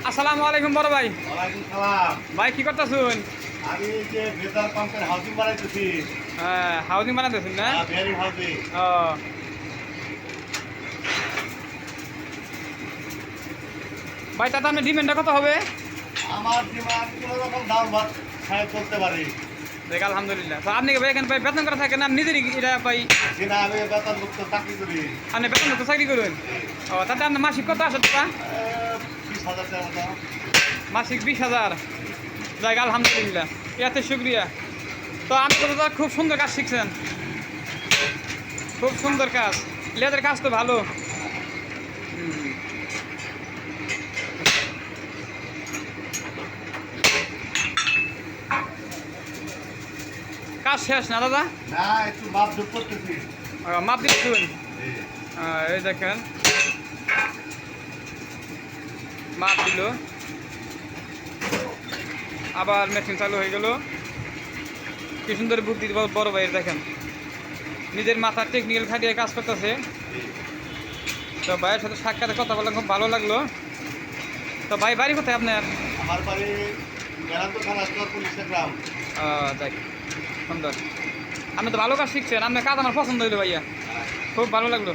আসসালামু আলাইকুম বড় ভাই। ওয়ালাইকুম সালাম। ভাই কি করতেছুন? আমি এই যে বেতার পাম্পের হাউজিং বানাইতেছি। হ্যাঁ, হাউজিং বানাতেছেন না? Bearing housing. ও ভাই, তাতে আপনার ডিমান্ডটা কত হবে? আমার ডিমান্ড কোনো রকম দাম ভাত খায় চলতে পারি। দেখ আলহামদুলিল্লাহ। তো আপনি কি ভাই এখানে ভাই বেতন করে থাকেন না নিজেরই এটা ভাই? কিনা আমি বেতন মুক্ত চাকরি করি। আপনি বেতন তো চাকরি করুন? ও, তাতে আপনার মাসিক কত আসে টাকা? 20,000 টাকা মতো। মাসিক 20,000। যাই আলহামদুলিল্লাহ, এতে শুক্রিয়া। তো আপনি তো দাদা খুব সুন্দর কাজ শিখছেন, খুব সুন্দর কাজ। লেদের কাজ তো ভালো। কাজ শেষ না দাদা? না, একটু মাপ যোগ করতেছি। মাপ দিচ্ছুন? এই দেখেন মাপ দিল, আবার মেশিন চালু হয়ে গেল। কি সুন্দর বুদ্ধি বড় ভাইয়ের, দেখেন নিজের মাথার টেকনিক্যাল খাটিয়ে কাজ করতেছে। তো ভাইয়ের সাথে সাক্ষাতে কথা বললাম, খুব ভালো লাগলো। তো ভাই বাড়ি কোথায় আপনার? আমার বাড়ি মেরান্দর থানা পুলিশের গ্রাম। যাই, সুন্দর। আপনি তো ভালো কাজ শিখছেন, আপনার কাজ আমার পছন্দ হইলো ভাইয়া, খুব ভালো লাগলো।